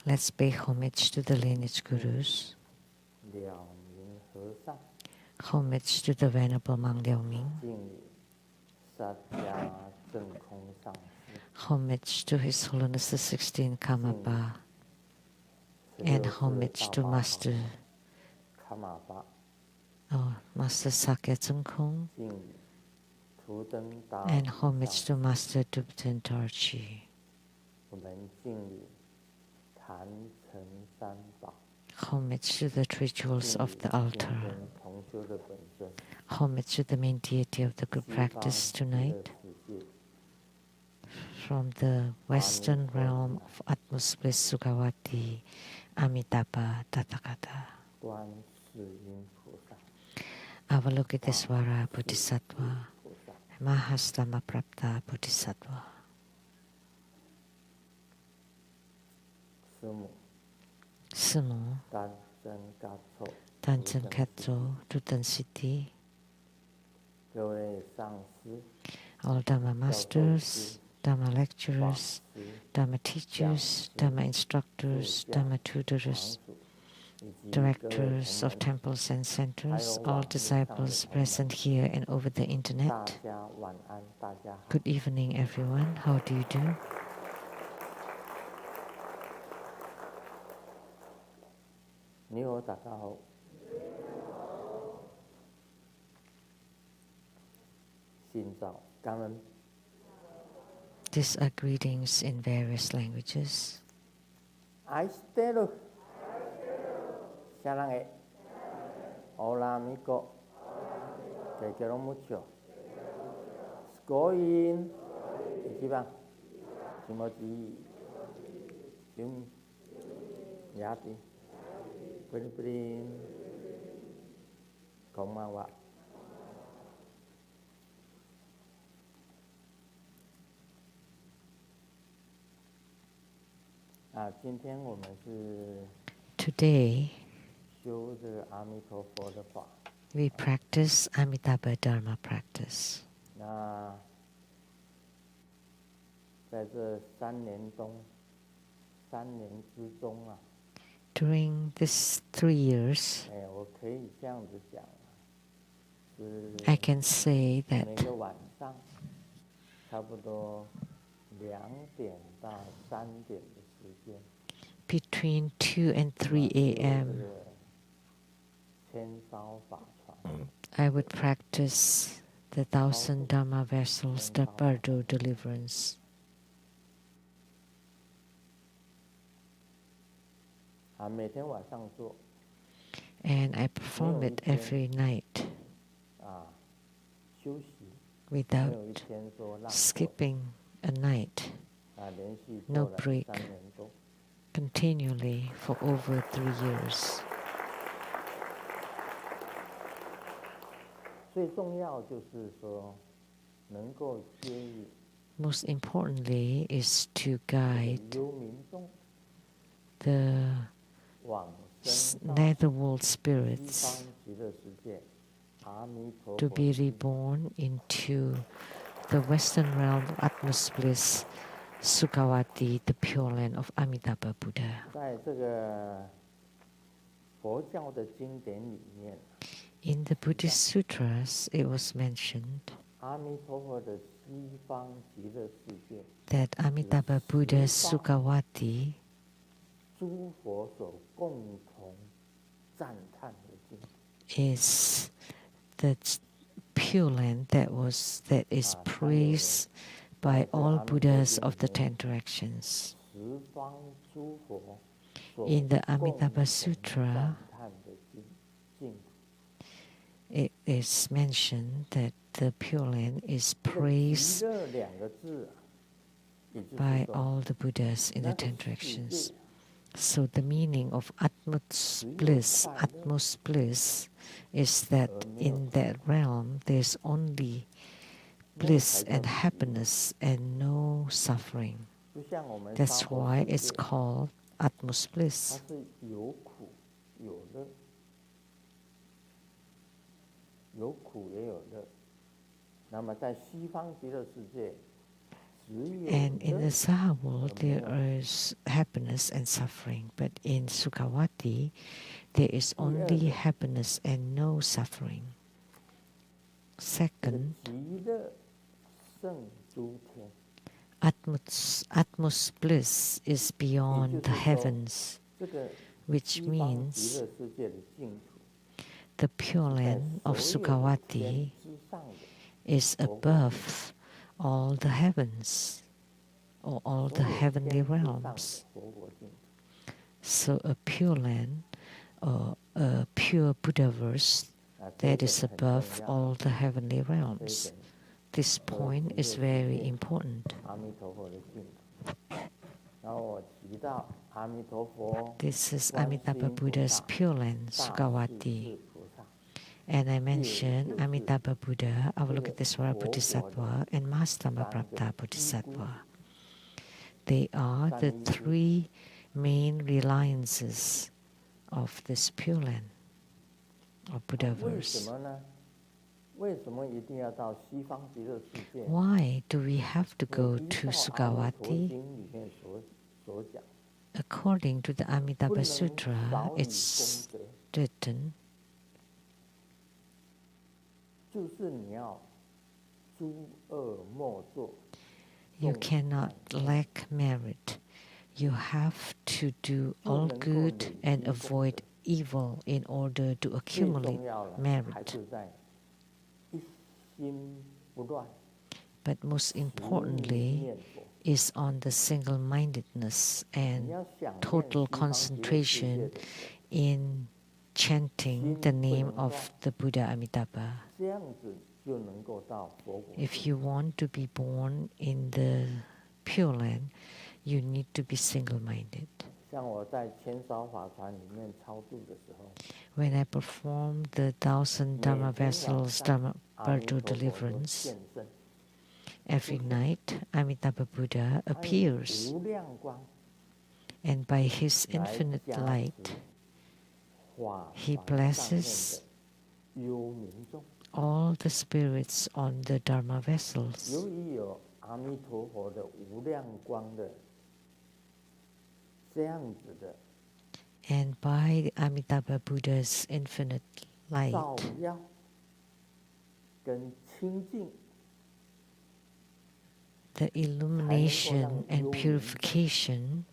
Let's pay homage to the lineage gurus. Homage to the Venerable Monk Liao Ming. Homage to His Holiness the 16th Karmapa. And homage to Master Sakya Tsung Kung. And homage to Master Tubten Tarchi. Homage to the three jewels of the altar. Homage to the main deity of the good practice tonight. From the western realm of Atmos Bliss Sukhavati, Amitabha Tathagata. Avalokitesvara Bodhisattva, Mahastama Prapta Bodhisattva. Sumo, Tanchen Katso, Tutan City, all Dharma masters, Dharma lecturers, Dharma teachers, Dharma instructors, Dharma tutors, directors of temples and centers, all disciples present here and over the internet. Good evening, everyone. How do you do? These are greetings in various languages. Hola amigo, te quiero mucho. Skoin, ichiban, shimoji, yum, yati, prin, konbanwa. 今天我们是 Today 修这个阿弥陀佛的法。 we practice Amitabha Dharma practice. 那在这3年之中啊 During these 3 years, 我可以这样子讲，是 I can say that 每个晚上差不多2点到3点的时间 between 2 and 3 a.m. 千烧法船 I would practice the 1,000 Dharma vessels, the Bardo deliverance. 每天晚上做 And I perform it every night 休息 without 没有一天说浪费 skipping a night, 连续 no 做了 break, 3年多 continually for over 3 years. 最重要就是说能够接引 Most importantly is to guide 幽冥众 the 往生到 netherworld 西 spirits 方极乐世界阿弥陀 to 佛 be reborn into the western realm of Atmos Bliss, Sukhavati, the Pure Land of Amitabha Buddha. 在这个佛教的经典里面 In the Buddhist sutras, it was mentioned 阿弥陀佛的西方极乐世界 that Amitabha Buddha's Sukhavati 诸佛所共同赞叹的经 is the Pure Land that is praised by all Buddhas of the 10 directions. 十方诸佛所 In the 共 Amitabha 同 Sutra, 赞叹的净土 it is mentioned that the Pure Land is 这个极 praised 乐2个字也就是 by 说 all the Buddhas in the 那个 10 世 directions. 界 So the meaning of Atmos Bliss is that in that realm there's only bliss and happiness and no suffering. 就像我们 That's 娑婆 why 世 it's 界 called Atmos 它 Bliss. 是有苦有乐，有苦也有乐。那么在西方极乐世界 And in the Saha world, there is happiness and suffering. But in Sukhavati, there is only happiness and no suffering. Second, Atmos bliss is beyond the heavens, which means the Pure Land of Sukhavati is above all the heavens or all the heavenly realms. So a Pure Land or a pure Buddhaverse that is above all the heavenly realms. This point is very important. This is Amitabha Buddha's Pure Land, Sukhavati. And I mentioned Amitabha Buddha, Avalokitesvara Bodhisattva, and Mahastamaprapta Bodhisattva. They are the three main reliances of this Pure Land, of Buddhaverse. Why do we have to go to Sukhavati? According to the Amitabha Sutra, it's written, you cannot lack merit. You have to do all good and avoid evil in order to accumulate merit. But most importantly is on the single-mindedness and total concentration in chanting the name of the Buddha Amitabha. If you want to be born in the Pure Land, you need to be single-minded. When I perform the 1,000 Dharma vessels Dharma Bardo deliverance, every night Amitabha Buddha appears, and by his infinite light, he blesses all the spirits on the Dharma vessels. And by Amitabha Buddha's infinite light, the illumination and purification,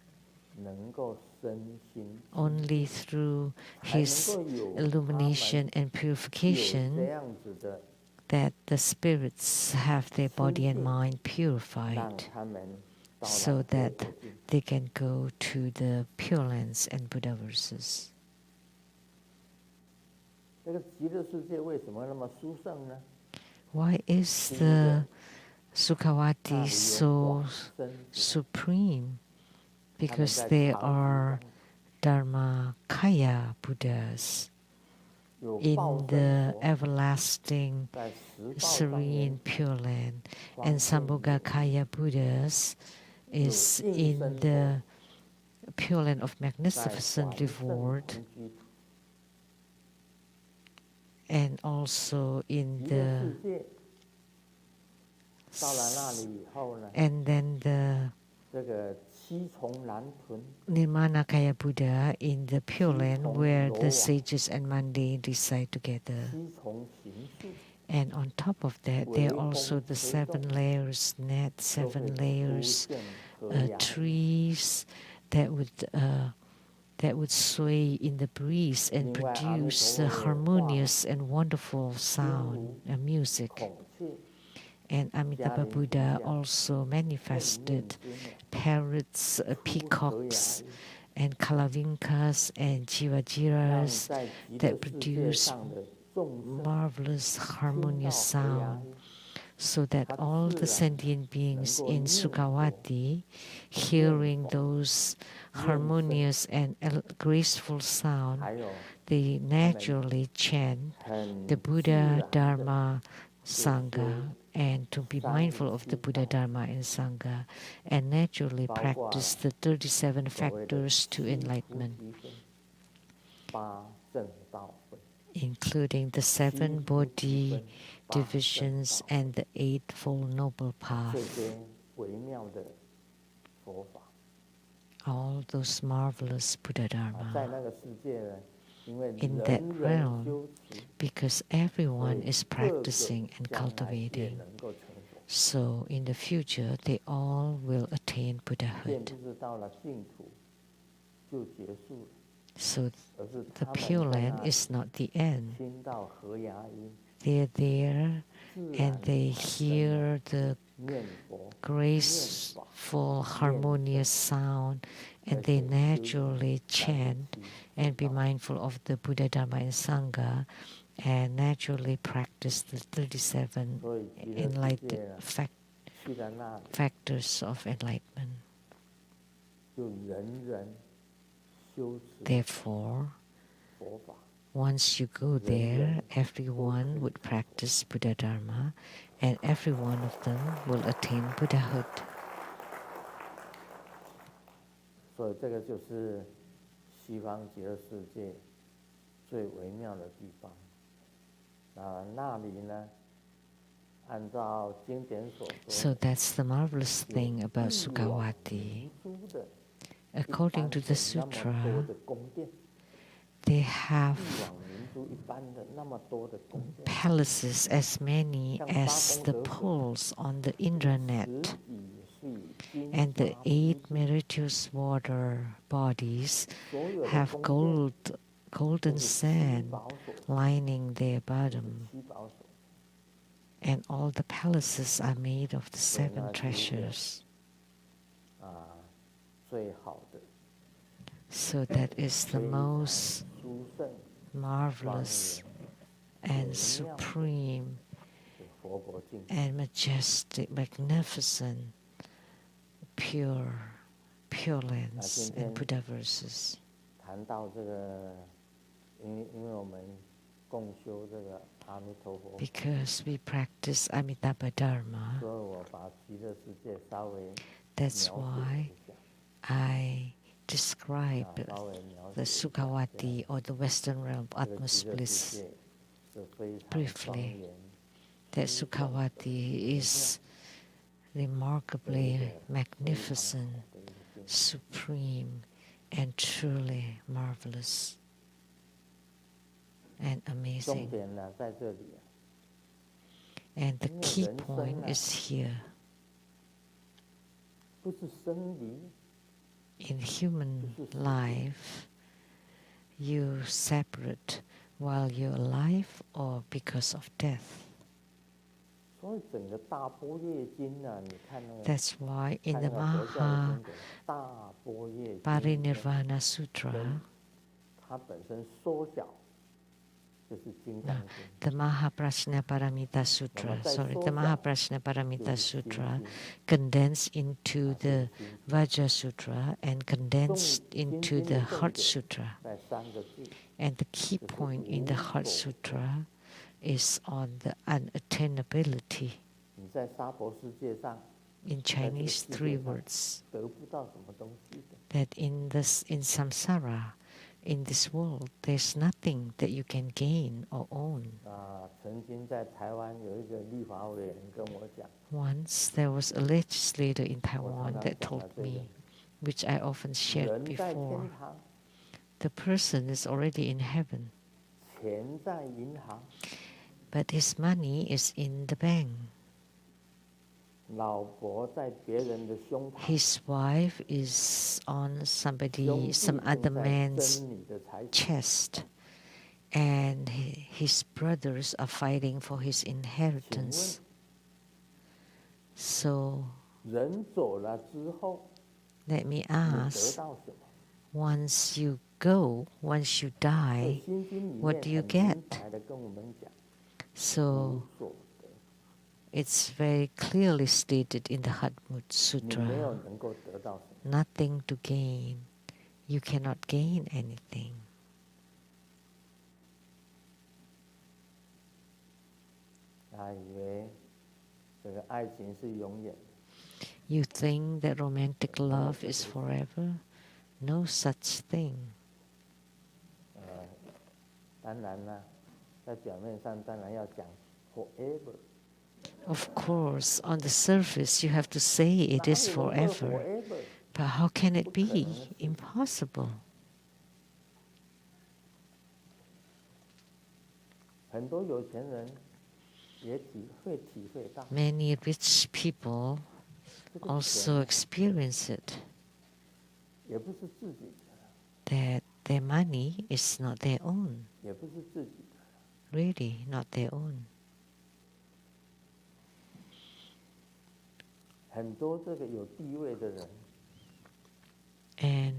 only through his illumination and purification that the spirits have their body and mind purified, so that they can go to the Pure Lands and Buddhaverses. Why is the Sukhavati so supreme? Because there are Dharmakaya Buddhas in the everlasting, serene Pure Land, and Sambhogakaya Buddhas is in the Pure Land of magnificent reward, and also in the and then the Nirmanakaya Buddha in the Pure Land where the sages and mundane reside together. And on top of that, there are also the 7 layers net, 7 layers trees that would sway in the breeze and produce a harmonious and wonderful sound and music. And Amitabha Buddha also manifested parrots, peacocks, and kalavinkas and jivajiras that produce marvelous harmonious sound, so that all the sentient beings in Sukhavati, hearing those harmonious and graceful sound, they naturally chant the Buddha, Dharma, Sangha, and to be mindful of the Buddha, Dharma, and Sangha, and naturally practice the 37 factors to enlightenment, including the 7 Bodhi divisions and the Eightfold Noble Path. all those marvelous Buddha 在 Dharma 那个世界呢，因为 in 人 that 人 realm, 修持， because 所 everyone 以 is 各个 practicing and 将来也 cultivating. 能够成佛。 So in the future, they all will attain 并 Buddhahood. 不是到了净土就结束了， So 而是 the 他们 Pure 在 Land 那里 is not the end. 听到和雅音， They're there 自 and 然 they 产生了 hear the 念佛、念法， graceful, harmonious sound, 而 and 且 they 修 naturally 三 chant 七 and 四 be 道， mindful of the Buddha, Dharma, and Sangha, and naturally practice the 37所以极乐世界 enlightened 呢， 去了那里 factors of enlightenment. 就人人修持 Therefore, 佛法， once you go there, everyone would practice Buddha Dharma, and every one of them will attain Buddhahood. 所以这个就是西方极乐世界最微妙的地方。那里呢，按照经典所说， So that's the marvelous thing about 一往 Sukhavati. 明珠的， According to the 那么多 sutra, 的宫殿， they 一 have 往明珠一般的那么多的宫殿， palaces as many 像 as 八 the 功德水， poles on the 十 intranet, 几岁金 and the 沙 8 不 meritorious water bodies 所有的 have 宫殿 golden 都是七 sand 宝所， lining their 都是 bottom, 七宝所， and all the palaces are made of the 7 那就是 treasures. 最好的， So that is the 非常 most 殊胜 marvelous 庄严 and supreme 的佛国境。 and majestic, magnificent, pure lands and Buddha verses. 谈到这个，因为我们共修这个阿弥陀佛， Because we practice Amitabha Dharma, 所以我把极乐世界稍微 that's 描述 why 一下， I describe 稍微描 the 述一下 Sukhavati or the Western realm of 这个 Atma's 极乐世 bliss. 界是非常 Briefly, 庄严 That 殊胜的 Sukhavati is remarkably magnificent, 的一个境界。 supreme, and truly marvelous and 重 amazing. 点呢在这里， And the 因为 key 人生 point 啊 is here. 不是生离， In human life, you separate while you're alive or because of death. 所以整个大般若经呢，你看那个 That's why in 看 the 那个佛教的 Maha 经典，大般若经 Parinirvana Sutra, 它本身缩小就是金刚经， the Mahaprajna Paramita Sutra, the Mahaprajna Paramita Sutra condensed into the Vajra Sutra and condensed into the Heart Sutra. 在三个字， And the key point in the Heart Sutra is on the unattainability. 你在娑婆世界上 In Chinese, 3 words. 得不到什么东西的， That in samsara, in this world, there's nothing that you can gain or own. 曾经在台湾有一个立法委员跟我讲， Once there was a legislator in Taiwan that told me, which I often shared 人在 before, 天堂， the person is already in heaven, 钱在银行， but his money is in the bank. 老婆在别人的胸膛， His wife is on 兄 some 弟 other 正在 man's 争你的财产， chest, and his brothers are fighting for his 请问 inheritance. So 人走了之后， let me 你得 ask, 到什么？ once you go, once you 所 die, 以心经里 what 面 do you 很 get? 明白的跟我们讲， So 无所得， it's very clearly stated in the Hatmut 你没有 Sutra, 能够得到什么。 nothing to gain. You cannot gain anything. 他以为这个爱情是永远的， You think that romantic love is forever? No such thing. 当然啦，在表面上当然要讲 forever， Of course, on the surface, you have to say it is 哪里能够 forever. forever？ But how can it 不可能的 be? 事。 Impossible. 很多有钱人也会体会到， Many rich people 这个 also 钱 experience it, 也不是自己的， that their money is not their own, 也不是自己的。 really not their own. 很多这个有地位的人， And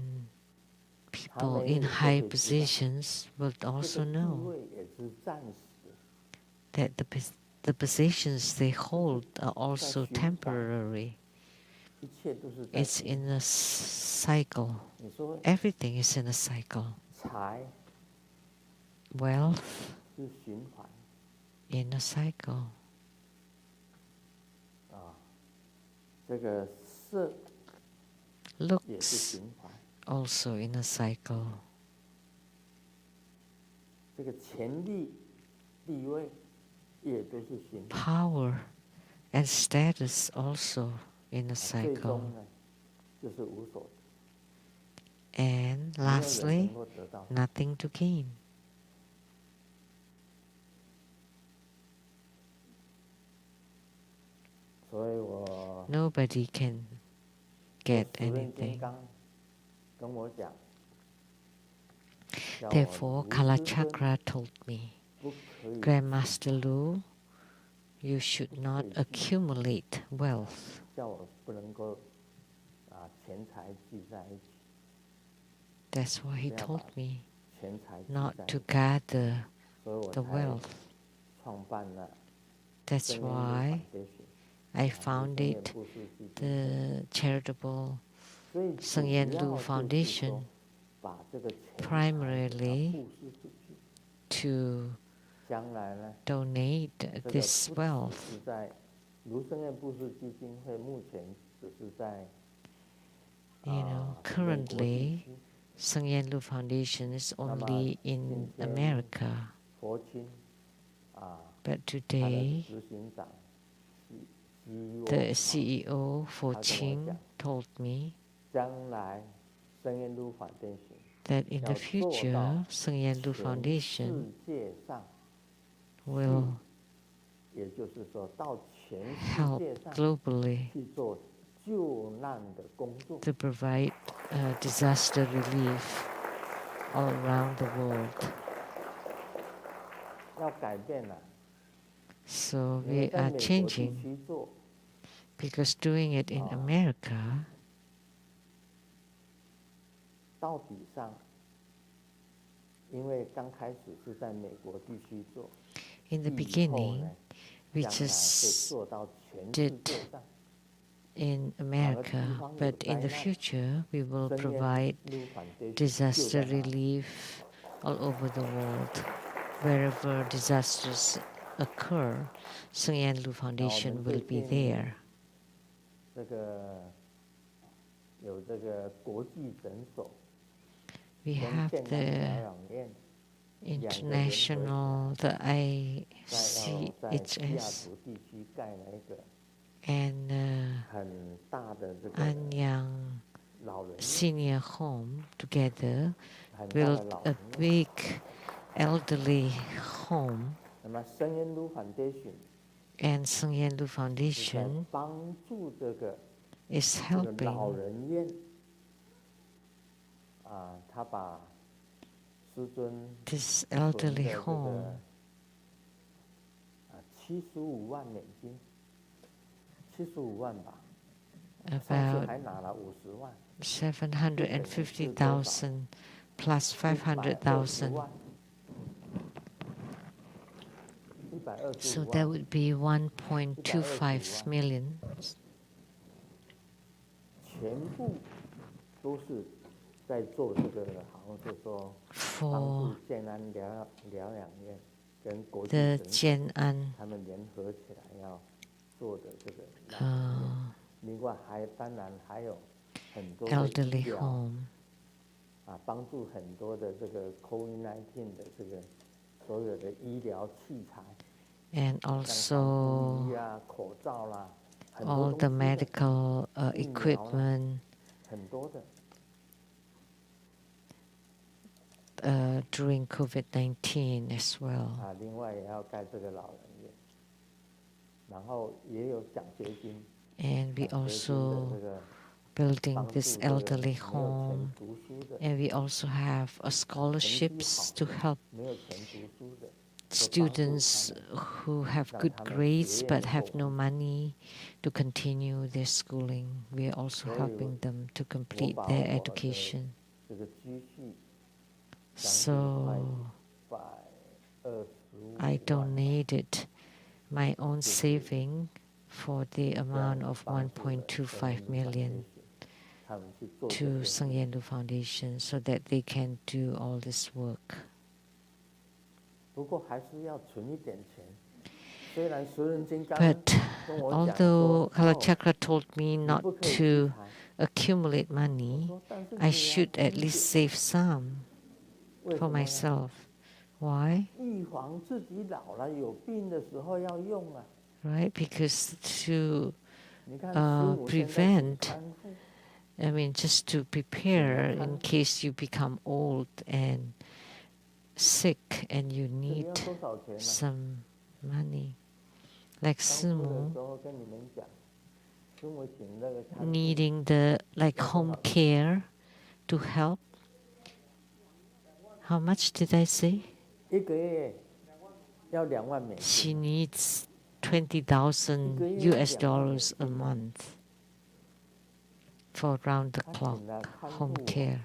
他们 people 也 in 都 high 会知道， positions will 这 also 个地 know 位也是暂时， that the positions they hold are 在 also 循环， temporary. 一切都是在 It's 循 in 环。 a cycle. 你说 Everything is in a cycle. 财 Wealth 是循环 in a cycle. 啊，这个色也是 Looks 循环， also in a cycle. 这个权力、地位也都是循环。 Power and status also in a 最 cycle. 终呢，就是无所得， And 没有人 lastly, 能够得到。 nothing to gain. 所以我 Nobody can get 主任金 anything. 刚跟我讲，叫我 Therefore, 卢师尊 Kalachakra told me, 不可以 Grandmaster Lu, you should not accumulate wealth. 叫我不能够钱财聚在一起， That's why he 不要 told 把 me 钱财聚 not 在一 to 起， gather 所以我 the 才 wealth. 创办了 That's 深渊路 foundation， why I 卢 founded 生布施基金会。 the charitable 最主 Seng Yen 要 Lu 就是说 Foundation 把这个钱财 primarily 布施出去， to 将来呢， donate 这个 this 不 wealth. 只是在卢生院布施基金会，目前只是在 You know, 美国地 currently 区。 Seng Yen Lu Foundation is 那么 only 今 in 天 America, 佛亲but 他的 today 执行长 the CEO CEO for 他跟我 Qing 讲， told me 将来深渊路 foundation that in 要 the 做到 future Seng Yen Lu 全 Foundation 世界上， will 也就是说到全世 help 界上 globally 去做救难的工作。 to provide disaster relief all around the world. 要改变了， So 因为 we 在 are 美国地 changing 区做， because doing it in America, 到底上，因为刚开始是在美国地区做， in the 以后 beginning 呢， we 将来会 just 做到全世界上。 in America, but in the future we will provide 路 foundation 就 disaster 在那里 relief all over the world. Wherever disasters occur, Seng Yen Lu Foundation will be there. 这个有这个国际诊所， We 跟 have 健安疗 the 养院， international, the 在要在西雅 ICHS 图地区盖了一个 and 很大的这个 Anyang 老人院， Senior Home together 很大的 built 老 a 人院。 big elderly home, 那么深渊路 foundation and Seng Yen Lu 是在 Foundation 帮助这个 is 这个老 helping 人院他把师尊 this 存的 elderly 这 home 个75万美金，75万吧，上次 about 还拿了50万， 750,000 plus 500,000. So 125 that 万， would be 1.25 million. 全部都是在做这个，好像是说帮 for 助健安疗养院跟国际 the 诊所 Jian'an 他们联合起来要做的这个老人院。另外当然还有很多的医 elderly 疗 home. 帮助很多的这个 COVID-19 的这个所有的医疗器材 and 像防护衣 also 啊、口罩啦，很多 all 东 the 西的， medical 疫苗啦， equipment 很多的。 during COVID-19 as well. 啊，另外也要盖这个老人院，然后也有奖学金， And we 奖学金的 also 这个 building 帮 this 助这个 elderly 没有钱 home, 读书的， and we also have 成绩 scholarships 好 to 的， help 没有钱读书的， 都帮助他 students 们， who have 让 good 他们 grades 学业 but 能 have 够 no 完成。 money to continue their schooling. We are also 所以 helping them to 我 complete 把 their 我的 education. 这个积蓄将近快 So 125 I 万， donated my own 就是 saving for the 这样 amount of 帮助了 1.25 生 million 他们去做这 to 些事。 Sang Yendu Foundation so that they can do all this work. 不过还是要存一点钱。虽然十人金刚 But 跟我讲 although 说， Kalachakra told me 你 not 不可以积 to 财， accumulate 我 money, 说但是 I 你要 should 存 at 一 least 点， save some 为 for 什么呢？ myself. Why? 预防自己老了有病的时候要用啊。 Right? Because to 你看师母现在请 prevent, 看护， I mean, just to prepare in case you become old and sick and you 这里 need 要多少钱呢？ some money. Like 当初的 Simu 时候跟你们讲，师母请那个看护 needing the like 要多 home 少钱？ care to help. How much did I say? 一个月要2万美 She 金， needs 20,000 US dollars a month for round the 他 clock 请了看 home 护哦， care.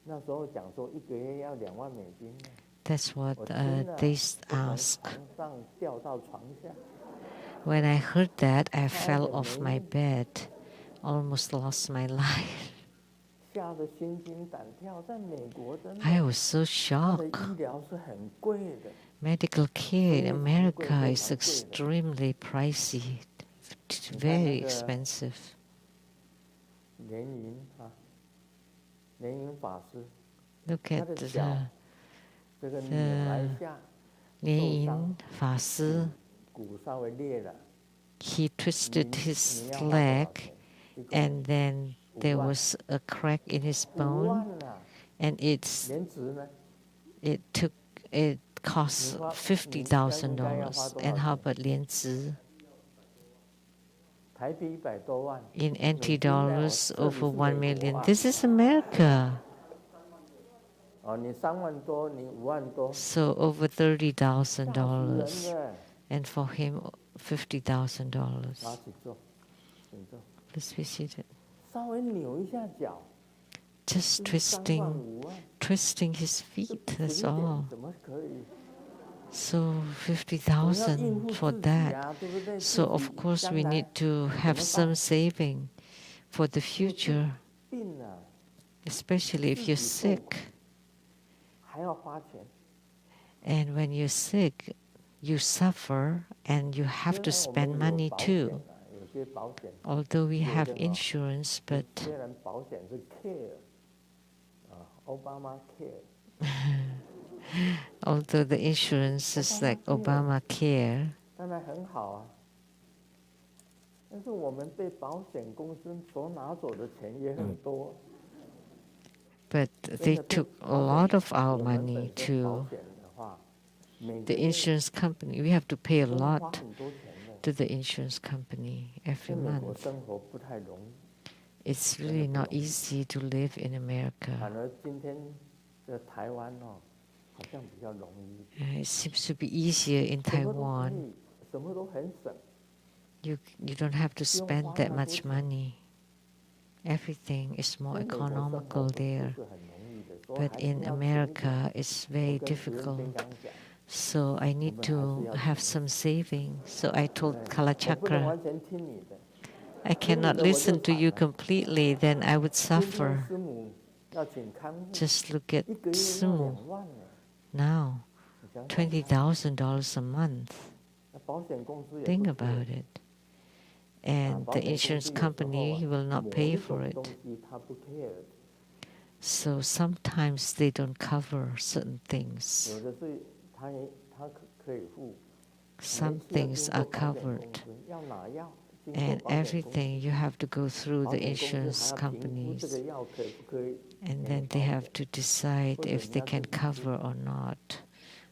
那时候讲说一个月要2万美金呢， That's what 我听了 they 就从 asked. 床上掉到床下， When I heard that, I 超 fell 很 off 没 my bed, almost lost my life. 吓得心惊胆跳。在美国真 I 的， was so 他的 shocked. 医疗是很贵的， Medical care in 非常贵， America 非 is 常贵的。 extremely pricey. It's 你看 very 那个 expensive. 莲云啊，莲云法师， Look 他 at 的 the 脚这个扭来下， Lien 受伤， Fa Si. 骨稍微裂了， He 你 twisted his 你要花多少 leg, 钱？一共 and then there 5万， was a crack in his 5 bone, 万啊！ and连植呢？ it cost 你花$50,000. 应该要花多 And 少 how 钱？ about 莲子？台币100多万， In 美 NT 金呢？ dollars, 这里 over 是 1 美 million. 国啊！ This is America. 哦，你3万多，你5万多， So over 吓死人 $30,000. 了！ And for him, $50,000. 拿起坐，请坐， Please be seated. 稍微扭一下脚， Just 就是3万 twisting, 5万， twisting his 这 feet, 不 that's 值一 all. 点，怎么可以？ So 我要应 50,000 付 for 自己 that. 啊，对不对？ So 自 of 己 course 将 we 来 need to 怎 have 么 some 办？ saving for the future, 病啊， especially if you're 自己受 sick. 苦，还要花钱。 And when you're sick, you suffer and you 虽 have to 然我 spend 们有 money 保险 too. 啊，有些保险 Although we 有 have 的哦， insurance, but 虽然保险是 care 啊，Obama care， although the insurance is like Obamacare, 当然很好啊。但是我们被保险公司所拿走的钱也很多。 but 真 they 的对 took a 保 lot 险， of our 我们 money 本身保 to 险的话，每个 the 月 insurance company. We have to pay a 都要花 lot 很多钱的。 to the insurance company 在 every 美国 month. 生活不太容易， It's really not easy to live in 反 America. 而今天的台湾哦，好像比较容易， It seems to be easier in 什么都可 Taiwan. 以，什么都很省， You don't have to 不用 spend 花 that 那多 much 钱。 money. Everything is 在 more 美国生活 economical 不 there. 是很容易的，所以 But 还是 in 要存一点。 America, it's 我 very 跟石人 difficult. 金刚讲， So I need to have some saving. So I told 我不能 Kalachakra, 完全听你的， I cannot listen to you completely, then I would 今天 suffer. 师母要请看护， Just look at 一个月要 Sumu 2万呢， now, 你想想看， $20,000 a month. 那保险公司也 Think 不 about 缺。 it. And 保 the 险公 insurance 司有时候 company 啊， will not 某 pay 一 for 种 it. 东西它不 care， So sometimes they don't cover certain things. 有的是它可以付， some things are covered, and everything you have to go through the insurance companies, and then they have to decide if they can cover or not,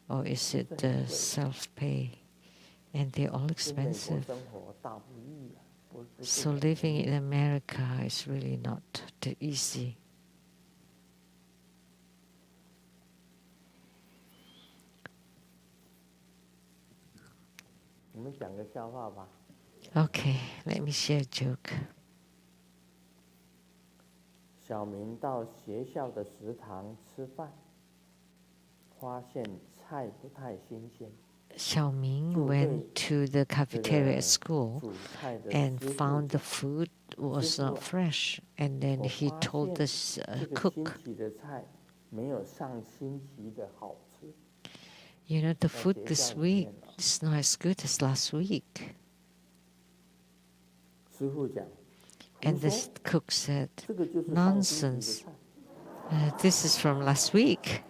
or is it self-pay, and they're all expensive. So living in America is really not too easy. Okay, let me share a joke. 小明到学校的食堂吃饭，发现菜不太新鲜。 Xiaoming went to the cafeteria at school and found the food was not fresh, and then he told the cook, you know, the food this week is not as good as last week. And the cook said, nonsense, this is from last week.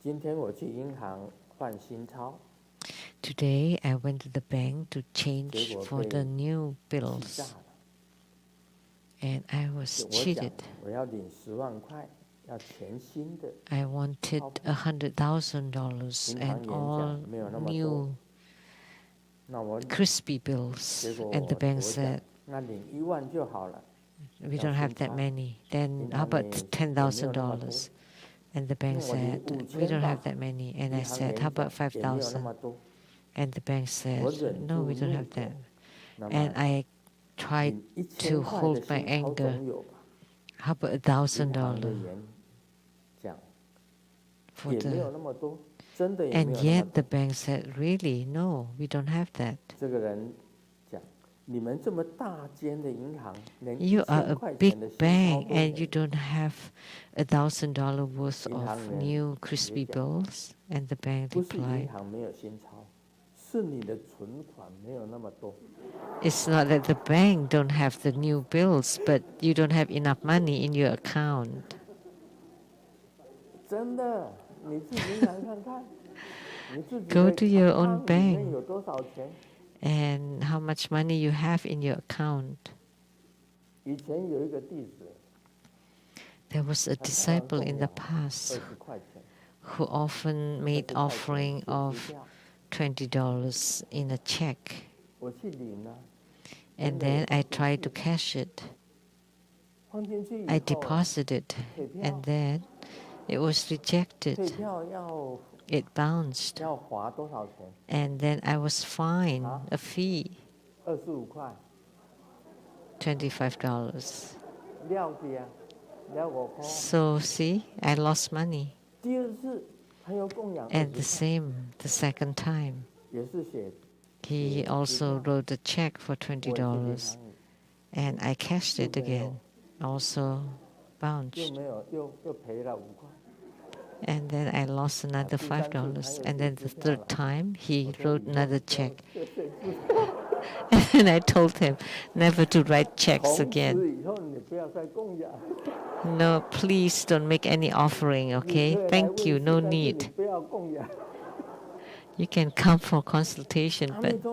今天我去银行换新钞。 Today I went to the bank to change for the new bills, and I was cheated. 我要领10万块，要全新的。 I wanted $100,000 and all new crispy bills, and the bank said, 那领1万就好了。 we don't have that many. Then how about $10,000? And the bank said, we don't have that many. And I said, how about 5,000? And the bank said, no, we don't have that. And I tried to hold my anger. How about $1,000? For the, and yet the bank said, really, no, we don't have that. You are a big bank and you don't have $1,000 worth of new crispy bills? And the bank replied, it's not that the bank don't have the new bills, but you don't have enough money in your account. Go to your own bank and how much money you have in your account. There was a disciple in the past who often made offering of $20 in a check. And then I tried to cash it. I deposited, and then it was rejected. It bounced. And then I was fined a fee, $25. So see, I lost money. And the same, the second time. He also wrote a check for $20, and I cashed it again, also bounced. And then I lost another $5, and then the third time he wrote another check. And I told him never to write checks again. No, please don't make any offering, okay? Thank you, no need. You can come for consultation, but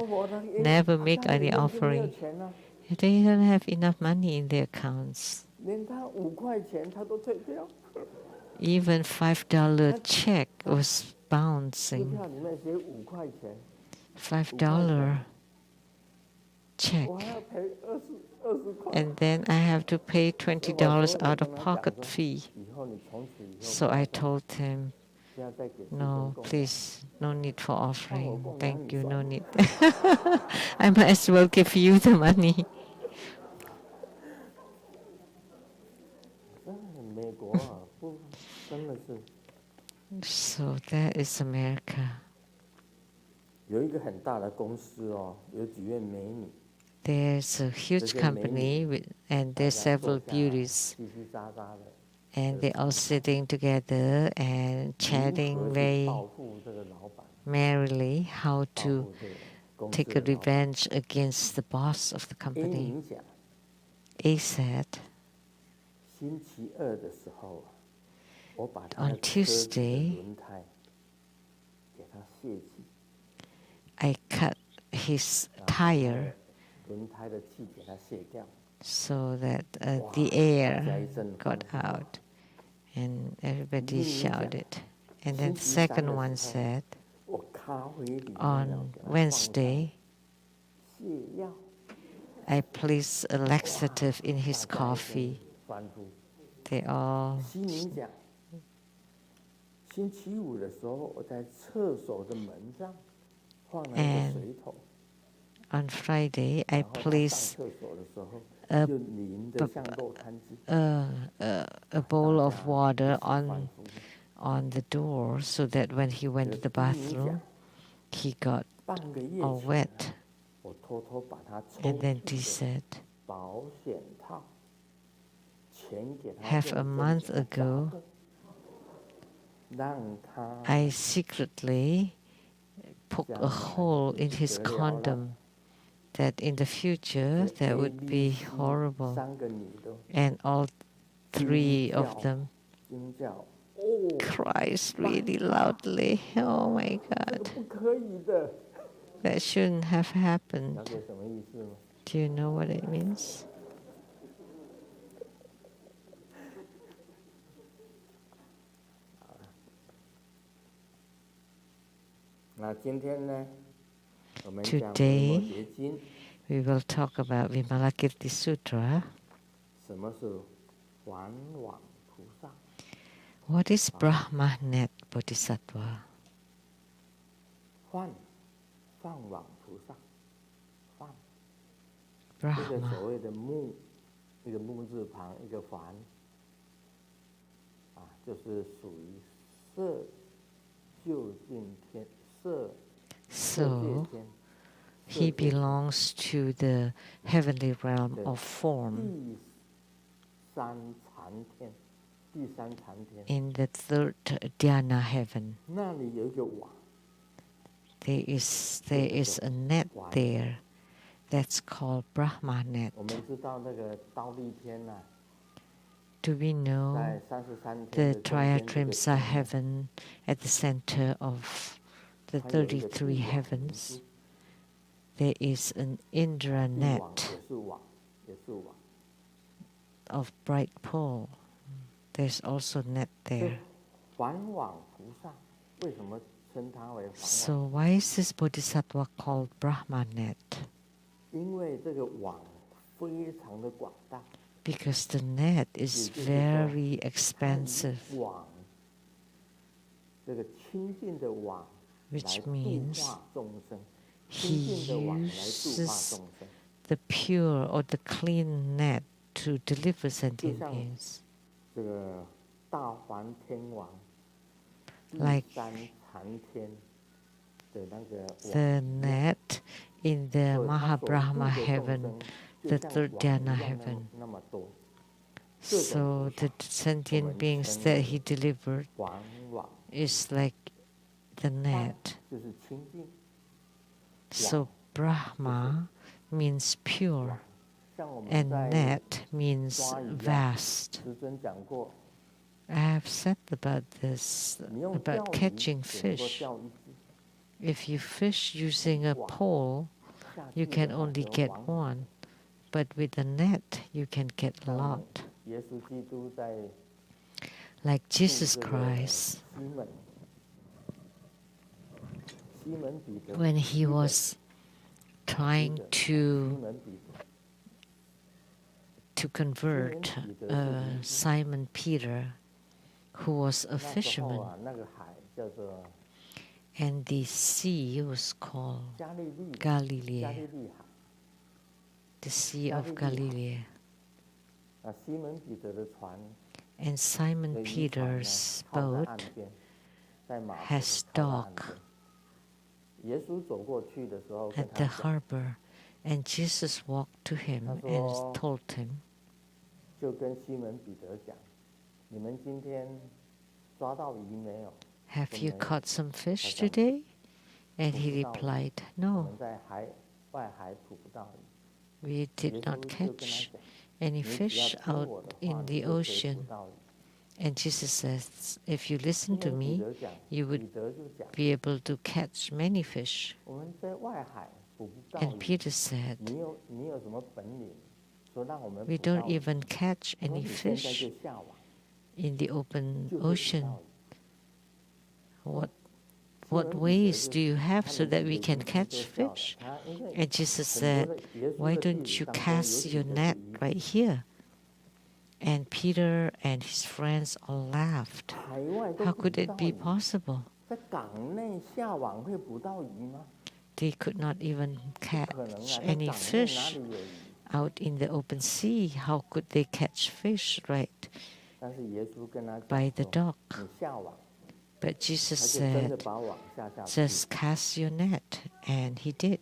never make any offering. They don't have enough money in their accounts. Even $5 check was bouncing. $5 check. And then I have to pay $20 out of pocket fee. So I told him, no, please, no need for offering. Thank you, no need. I might as well give you the money. So that is America. There's a huge company and there's several beauties. And they're all sitting together and chatting very merrily how 报 to 复这个公司 take a 的老板。 revenge against the boss of the A company. 明讲， A said, 星期二的时候啊，我把他 on 的车子的 Tuesday, 轮胎给他卸气， I cut his 然后把他 tire 的轮胎的气给他卸掉。 so that 哇， the 大家 air 一阵 got 欢呼。 out, and everybody 另一讲， shouted. And 星 then 期三 second 的 one 时候， said, 我咖啡里面 on 给他放上 Wednesday, 泻药。 I placed a 哇， laxative in his 大家一阵 coffee. 欢呼。 They all, 西明讲，星期五的时候，我在厕所的门上放了一个 and 水桶， on Friday, I 然后他上 placed 厕所的时候 a 就淋得像落汤鸡， a bowl 大 of 家一 water 起欢 on 呼。 the door so that when he 这 went 个 to the 第一明讲， bathroom, he got 半个月 all 前 wet. 啊，我偷偷把他抽 And then 屉 he 的 said, 保险套钱给他 half 用 a 针 month 给他扎 ago, 破，让他 I secretly poked a 将来 hole 就 in 不 his 得了了。 condom that in the future 这 that A、 would B、 be C horrible. 三个女的 And all 惊 three 叫 of them 惊叫，哦， cries really loudly. Oh my 这个 God, 不可以的。 that shouldn't have 了 happened. 解什么意思吗？ Do you know what it means? 那今天呢，我们 Today 讲维摩诘经， We will talk about Vimalakirti Sutra. 什么是还往菩萨？ What is Brahmanet Bodhisattva? 放往菩萨，放这个 Brahma 所谓的木，一个木字旁，一个凡，啊，就是属于色就近天，色界 So 天。 he belongs to the heavenly realm 对 of form 第三禅天，第三禅天 in the third dhyana heaven. 那里有一个网， There is a net there that's called Brahmanet. 我们知道那个忉利天呐、 Do we 在 know 33天 the 的中间这个 Triatrimsa 天 heaven at the center of the 它有一个 33地网明 heavens? 珠， There is an Indra 地 net 网也是网，也是网。 of bright pearl. There's also net 这 there. 还往菩萨为什么称它为还往？ So why is this bodhisattva called Brahmanet? 因为这个网非常的广大， Because the net is very 它 expansive, 以网，这个清净的网来 which 度 means 化众生， he 清净的网来度化 uses 众生。 the pure or the clean net to deliver sentient 就像 beings. 这个大梵天王第 Like 三禅天的那个网 the net in the 所以它所 Mahabrahma 度的众 heaven, 生 the 就像 third 网 dhyana 一样 heaven. 那么多。这种 So 菩 the 萨 sentient 我们 beings 称 that 为 he delivered 还往， is like the 梵 net. 就是清净， So Brahma means pure 像我们 and 在 net means 抓鱼啊， vast. 师尊讲过， I have said about this, 你用 about 钓鱼 catching 只能够 fish. 钓一只， If you fish using a 网 pole, 下 you 去的 can 话 only 就 get 网 one. But with a net, you can get a 像 lot. 耶稣基督在 Like 渡 Jesus 这个 Christ, 西门彼得 when 第 he 一个 was trying 西 to 门彼得 convert Simon Peter, who was a 那时候 fisherman, 啊，那个海叫做 and the sea was called 加利利，加 Galilee, 利利海。 the Sea of Galilee. 那西门彼得的船 And 的 Simon 渔船呢， Peter's 靠在 boat 岸边，在马河 has 靠在岸 dock 边。耶稣走过去的时候，跟 at 他 the 讲， harbor, and Jesus walked to him and That's told him, 就跟西门彼得讲：“你们今天抓到鱼没有？” "Have you 没有。 caught some fish That's right. today?" And he replied, No, we did not catch any fish out in the ocean. And Jesus says, if you listen to me, you would be able to catch many fish. And Peter said, we don't even catch any fish in the open ocean. What ways do you have so that we can catch fish? And Jesus said, why don't you cast your net right here? And Peter and his friends all laughed. How could it be possible? They could not even catch any fish out in the open sea. How could they catch fish right by the dock? But Jesus said, just cast your net. And he did.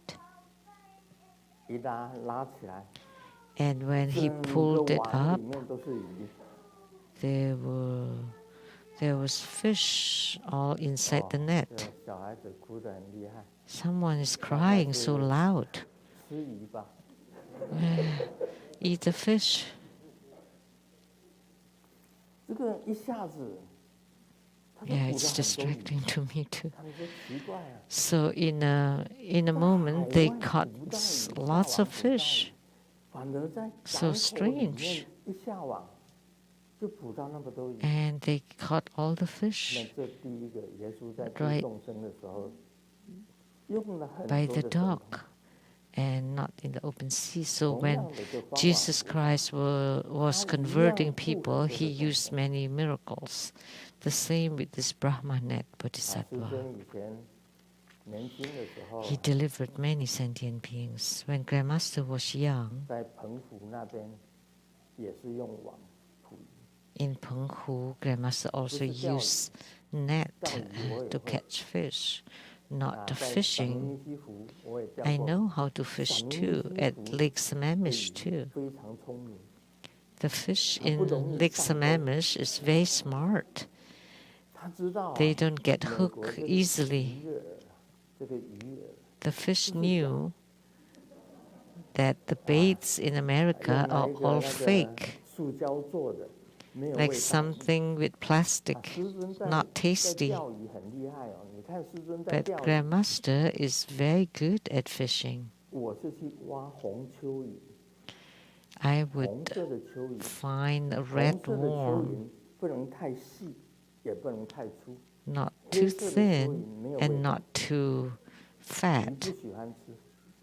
And when he pulled it up, there was fish all inside the net. Someone is crying so loud. Eat the fish. Yeah, it's distracting to me too. So in a moment, they caught lots of fish. So strange. And they caught all the fish right by the dock and not in the open sea. So when Jesus Christ was converting people, he used many miracles. The same with this Brahmanet Bodhisattva. He delivered many sentient beings. When Grandmaster was young, in Penghu, Grandmaster also used net to catch fish, not fishing. I know how to fish too, at Lake Sammamish too. The fish in Lake Sammamish is very smart. They don't get hooked easily. The fish knew that the baits in America are all fake, like something with plastic, not tasty. But Grandmaster is very good at fishing. I would find a red worm, not too thin and not too fat.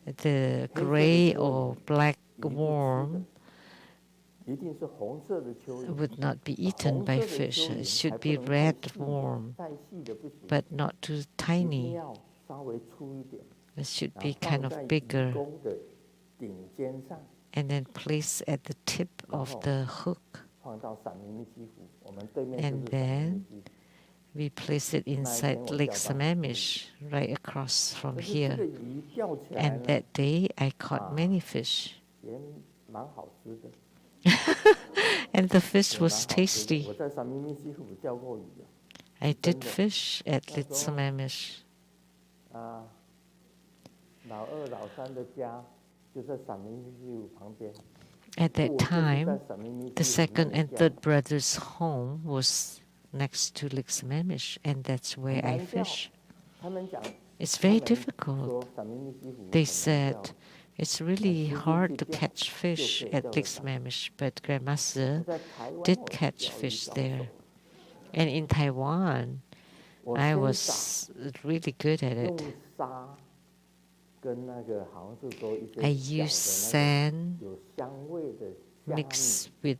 The gray or black worm would not be eaten by fish. It should be red worm, but not too tiny. It should be kind of bigger. And then place at the tip of the hook. And then we place it inside Lake Sammamish, right across from here. And that day I caught many fish. And the fish was tasty. I did fish at Lake Sammamish. At that time, the second and third brother's home was next to Lake Sammamish, and that's where I fish. It's very difficult. They said it's really hard to catch fish at Lake Sammamish, but Grandmaster did catch fish there. And in Taiwan, I was really good at it. I used sand mixed with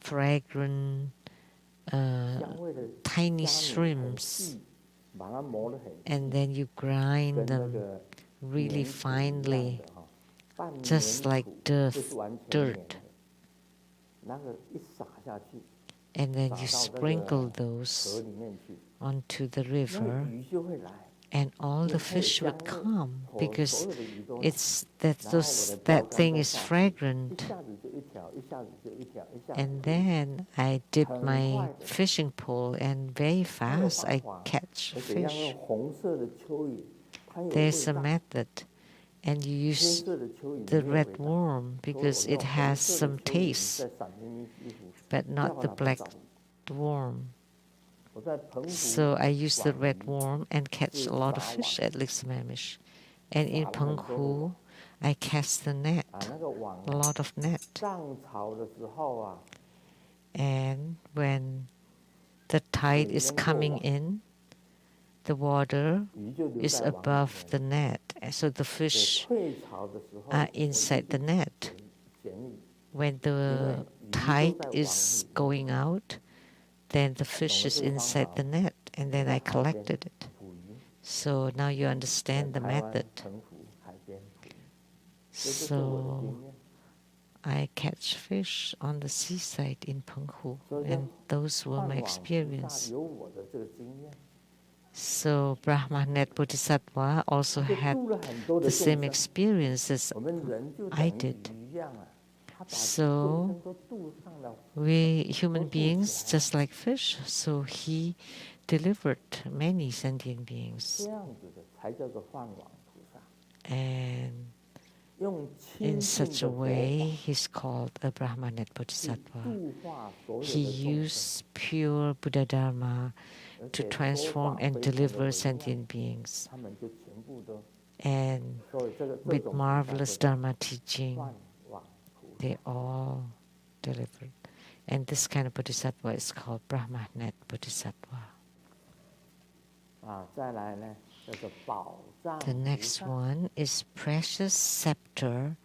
fragrant tiny shrimps, and then you grind them really finely, just like dirt. And then you sprinkle those onto the river, and all the fish would come because that thing is fragrant. And then I dip my fishing pole, and very fast I catch fish. there's a method, and you use the red worm because it has some taste, but not the black worm. So I use the red worm and catch a lot of fish at Lake Sammamish. And in Penghu, I cast the net, a lot of net. And when the tide is coming in, the water is above the net, so the fish are inside the net. When the tide is going out, then the fish is inside the net, and then I collected it. So now you understand the method. So I catch fish on the seaside in Penghu, and those were my experience. So Brahmanet Bodhisattva also had the same experience as I did. So we human beings just like fish, so he delivered many sentient beings. And in such a way, he's called a Brahmanet Bodhisattva. He used pure Buddha Dharma to transform and deliver sentient beings. And with marvelous Dharma teaching, they all delivered. And this kind of Bodhisattva is called Brahmanet Bodhisattva. The next one is Precious Scepter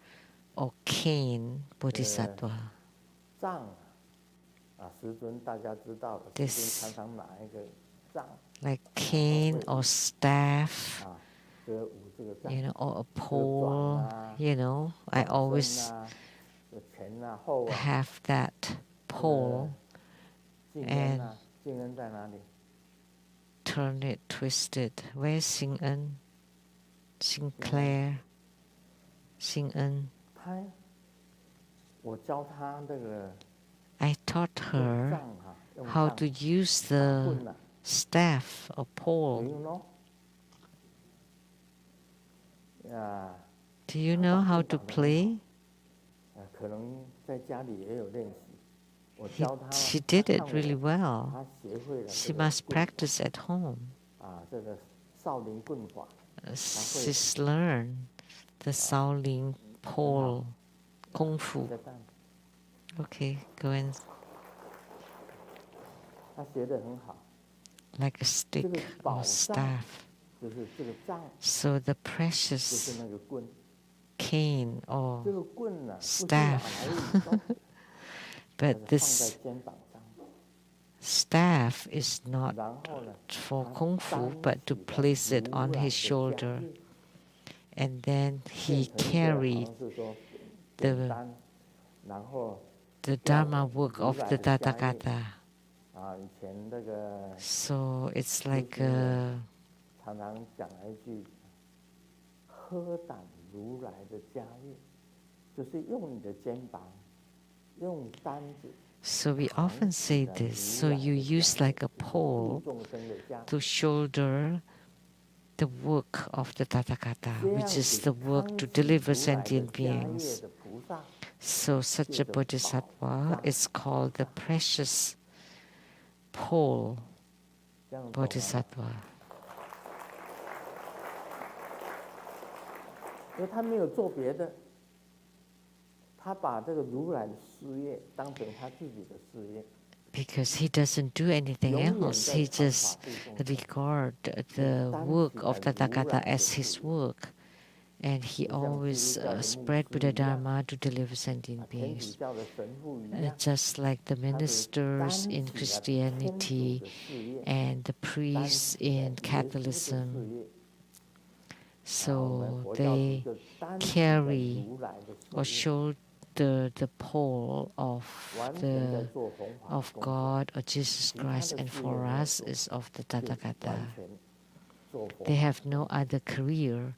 or Cane Bodhisattva. This, like cane or staff, or a pole, I always have that pole and turn it, twist it. Where's Xing-en? Sinclair? Xing-en? I taught her how to use the staff or pole. Do you know how to play? She did it really well. She must practice at home. She's learned the Shaolin pole, Kung Fu. Okay, go in. Like a stick or staff. So the precious cane or staff. But this staff is not for Kung Fu, but to place it on his shoulder. And then he carried the Dharma work of the Tathagata. So it's like a so we often say this. So you use like a pole to shoulder the work of the Tathagata, which is the work to deliver sentient beings. So such a bodhisattva is called the precious pole bodhisattva. Because he doesn't do anything else. He just regards the work of Tathagata as his work. And he always spread Buddha Dharma to deliver sentient beings. Just like the ministers in Christianity and the priests in Catholicism. So they carry or shoulder the pole of God or Jesus Christ, and for us is of the Tathagata. They have no other career.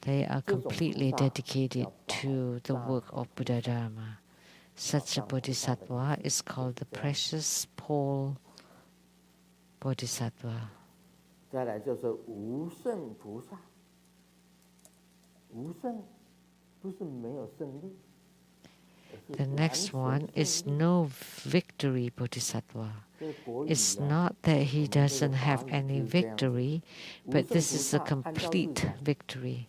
They are completely dedicated to the work of Buddha Dharma. Such a bodhisattva is called the precious pole bodhisattva. The next one is no victory Bodhisattva. It's not that he doesn't have any victory, but this is a complete victory.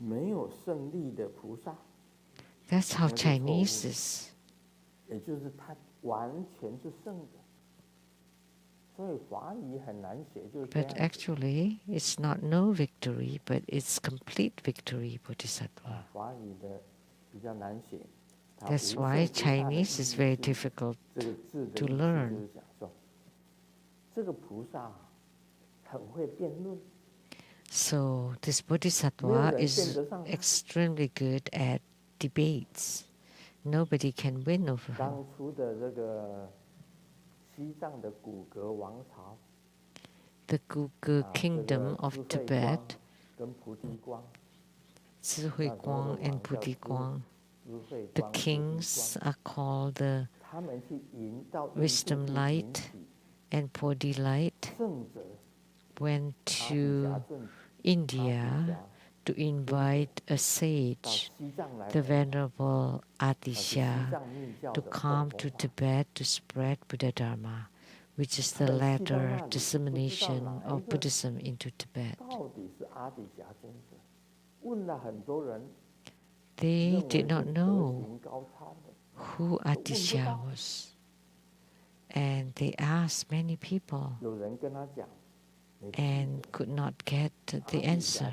That's how Chinese is. But actually, it's not no victory, but it's complete victory Bodhisattva. That's why Chinese is very difficult to learn. So this Bodhisattva is extremely good at debates. Nobody can win over him. The Guge kingdom of Tibet, Zihui Guang and Budi Guang, the kings are called the Wisdom Light and Bodhi Light, went to India to invite a sage, the Venerable Atisha, to come to Tibet to spread Buddha Dharma, which is the latter dissemination of Buddhism into Tibet. They did not know who Atisha was, and they asked many people and could not get the answer.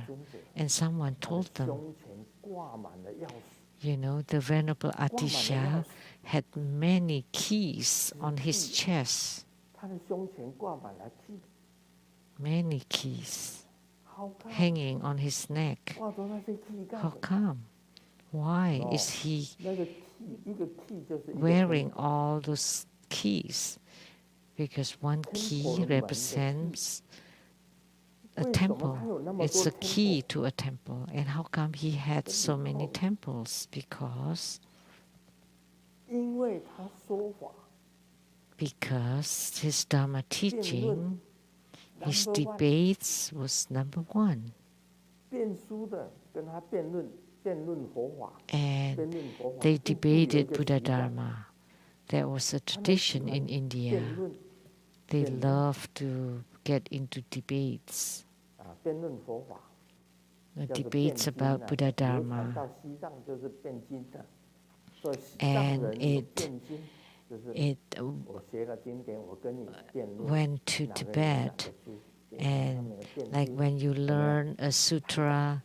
And someone told them, the Venerable Atisha had many keys on his chest. Many keys hanging on his neck. How come? Why is he wearing all those keys? Because one key represents a temple. It's a key to a temple. And how come he had so many temples? Because his Dharma teaching, his debates was number one. And they debated Buddha Dharma. There was a tradition in India. They love to get into debates. Debates about Buddha Dharma. And it went to Tibet. And like when you learn a sutra,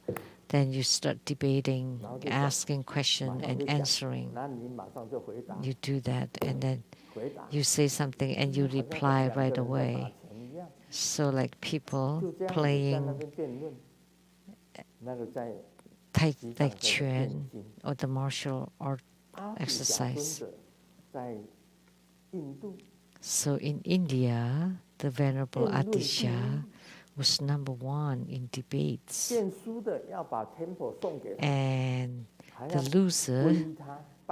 then you start debating, asking questions and answering. You do that, and then you say something and you reply right away. So like people playing Tai Chuan or the martial art exercise. So in India, the Venerable Atisha was number one in debates. And the loser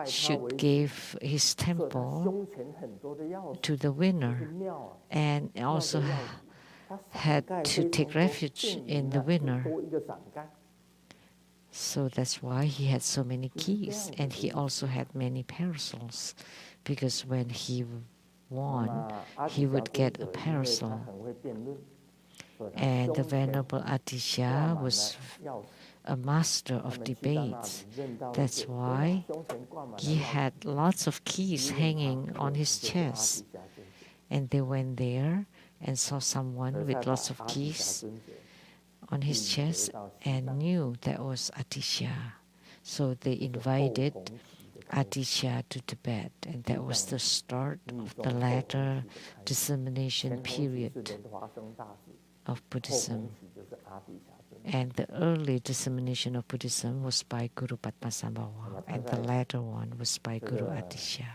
should give his temple to the winner and also had to take refuge in the winner. So that's why he had so many keys, and he also had many parasols, because when he won, he would get a parasol. And the Venerable Atisha was a master of debates. That's why he had lots of keys hanging on his chest. And they went there and saw someone with lots of keys on his chest and knew that was Atisha. So they invited Atisha to Tibet, and that was the start of the latter dissemination period of Buddhism. And the early dissemination of Buddhism was by Guru Padmasambhava, and the latter one was by Guru Atisha.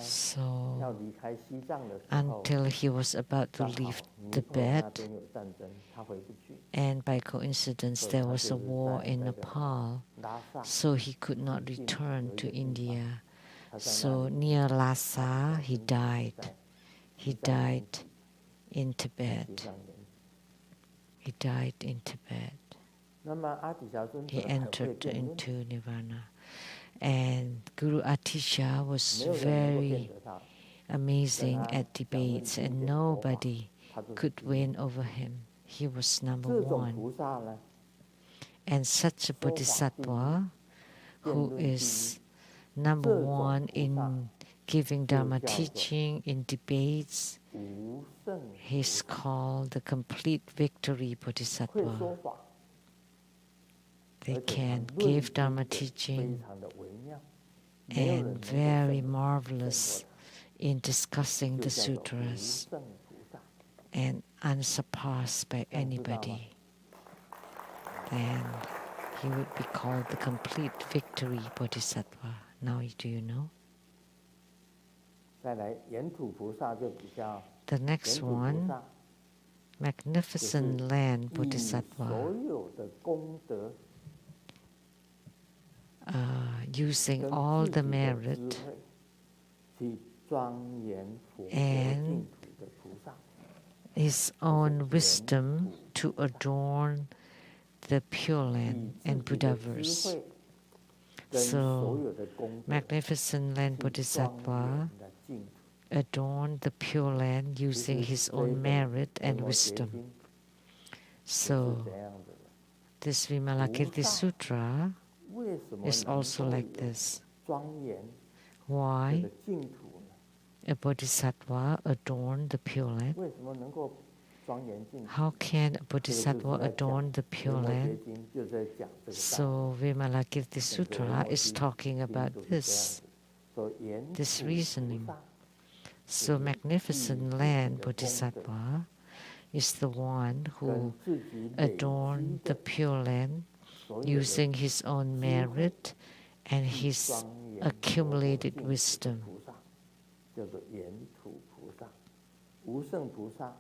So until he was about to leave Tibet, and by coincidence there was a war in Nepal, so he could not return to India. So near Lhasa, he died. He died in Tibet. he died in Tibet. 那么阿底峡尊 He 者很会 entered 辩论， into Nirvana. And Guru Atisha was 没有人能够辩 very 得他， amazing 跟他 at 讲论 debates, 经 and 典佛法， nobody 他就是 could 第一。 win over him. He was number 这种 one. 菩萨呢， And such a 说法第一， bodhisattva 辩 who 论第一， is number 这种 one 菩萨 in giving 就 Dharma 叫做 teaching, in debates, 无胜菩 he's 萨， called the complete victory 会 bodhisattva. 说法， They 而且他 can 论 give 经 Dharma 的非 teaching 常的微妙，没有人 and 能够胜 very 胜过 marvelous 他， in discussing 就 the 叫做无 sutras 胜菩萨， and unsurpassed by 这样知道吗？ anybody. Then he would be called the complete victory bodhisattva. Now do you know? 再来沿土菩萨就比较， The 沿 next 土菩 one, 萨 magnificent land 以 bodhisattva, 所有的功德 using 跟 all 自 the 己的智 merit 慧去庄严佛国 and 净土的菩萨， his own wisdom to adorn the Pure 以 Land 自 and 己的智 Buddhaverse. 慧跟所 So 有的功德 magnificent land 去庄 bodhisattva 严的净土。 adorn the Pure Land 其 using 实 his 这 own 一本 merit 《维 and 摩诘 wisdom. 经》也是 So 这样子的。 this Vimalakirti 菩萨 Sutra 为什么 is 能 also 够 like 有 this. 庄严这 Why 个净土呢？ a bodhisattva adorn the Pure Land? 为什么能够庄严净土？ How can a 这个就是 bodhisattva 在讲 adorn the 《维 Pure 摩诘 Land? 经》，就在讲这个道理。 So Vimalakirti 整个维 Sutra 摩 is 诘 talking 经 about 就是这样 this, 子，说沿 this 土 reasoning. 菩萨 So 以 magnificent 自己 land 的功德 bodhisattva is the one 跟 who 自己累积 adorn the 的 Pure Land 所有的 using his own 智慧 merit and 去 his 庄严佛国 accumulated 净土的 wisdom. 菩萨，叫做沿土菩萨。无胜菩萨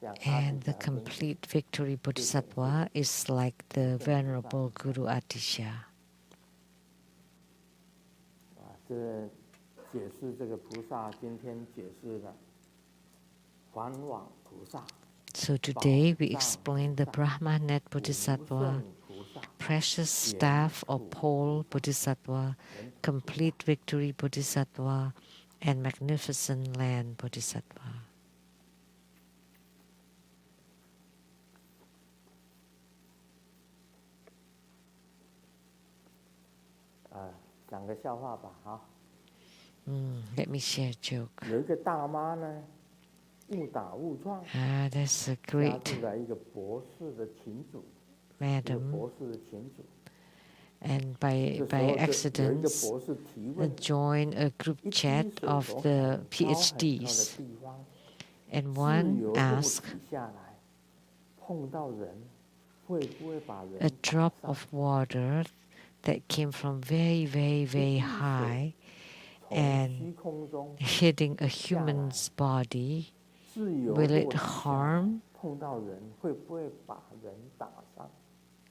像阿底 And the 峡尊者， complete victory bodhisattva is like the Venerable Guru Atisha. 这解释这个菩萨，今天解释了还往菩萨、 So today we 宝藏 explain the 菩萨、 Brahmanet 无 Bodhisattva, 胜菩萨、 precious staff or pole Bodhisattva, complete victory Bodhisattva, and magnificent land Bodhisattva. 讲个笑话吧，哈。Let me share a joke. 有一个大妈呢，误打误撞 There's a 加 great 入了一个博士的群组，一个 madam, 博士的群组。 and 这 by 时候 by 有一个 accidents 博士提问， join a group 一滴 chat 水 of 从 the 很高很高的 PhDs, 地方 and 自 one 由落 asked 体下来，碰到人，会不会把人 a 打 drop 伤？ of water that came from very, very, very high 从 and 虚空中 hitting a human's body, 自由 will 落 it 体下来 harm? 碰到人，会不会把人打伤？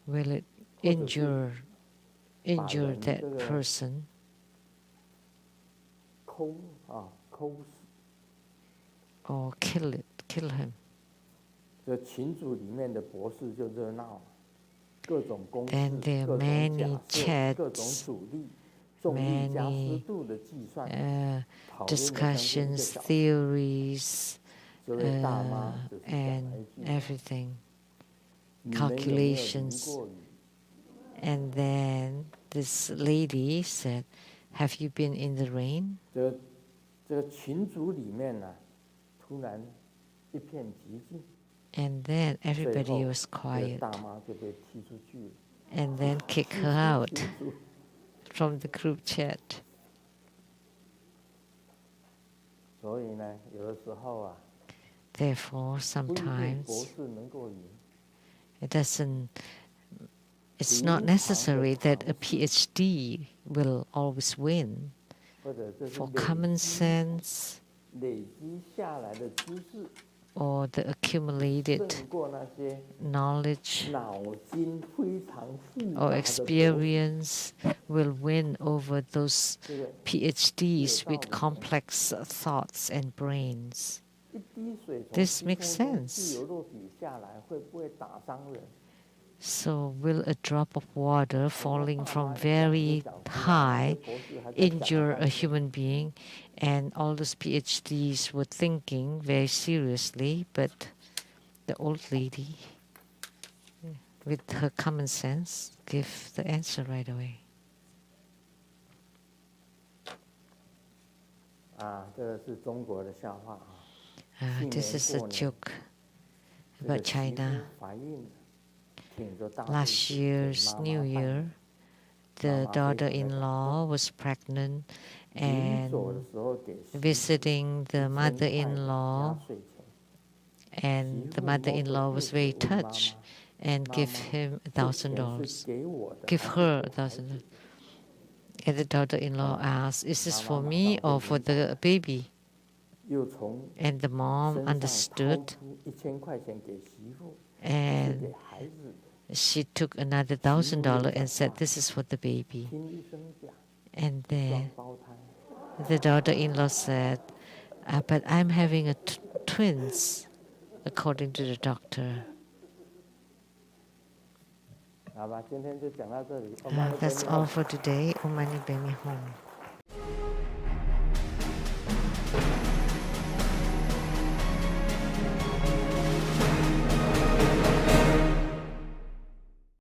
Will it 或者是 injure 人 that 这个 person 抠死？ or kill him? 这群组里面的博士就热闹了，各种公式、 And there 各 are 种 many 假设、各种 chats, 阻力、重力加湿 many 度的计算，讨论了将近1 discussions, 个小时。 theories, 这位大妈就是讲了 and 一句话 everything, 你们有没有淋 calculations. 过雨？ And then this lady said, "Have you been in the rain?" 这个群组里面呢，突然一片寂静， And then 最 everybody 后 was 这个 quiet, 大妈就被踢出去了， and then kick 踢 her 出 out 群组。 from the group chat. 所以呢，有的时候啊， Therefore, 不一定博 sometimes 士能够赢。 it's not necessary that a PhD will always win. 或者这是 For common sense 累积下来的知识， or the accumulated 胜过那些 knowledge 脑筋非常复 or 杂的博士。 experience will win over those 这个 PhDs with complex thoughts and brains. This makes sense. So will a drop of water falling from very high injure a human being? And all those PhDs were thinking very seriously, but the old lady, with her common sense, gave the answer right away. This is a joke about China. Last year's New Year, the daughter-in-law was pregnant and visiting the mother-in-law, and the mother-in-law was very touched and gave him $1,000. Give her $1,000. And the daughter-in-law asked, "Is this for me or for the baby?" And the mom understood, and she took another $1,000 and said, "This is for the baby." And then the daughter-in-law said, "But I'm having twins, according to the doctor." That's all for today. Om Mani Padme Hum.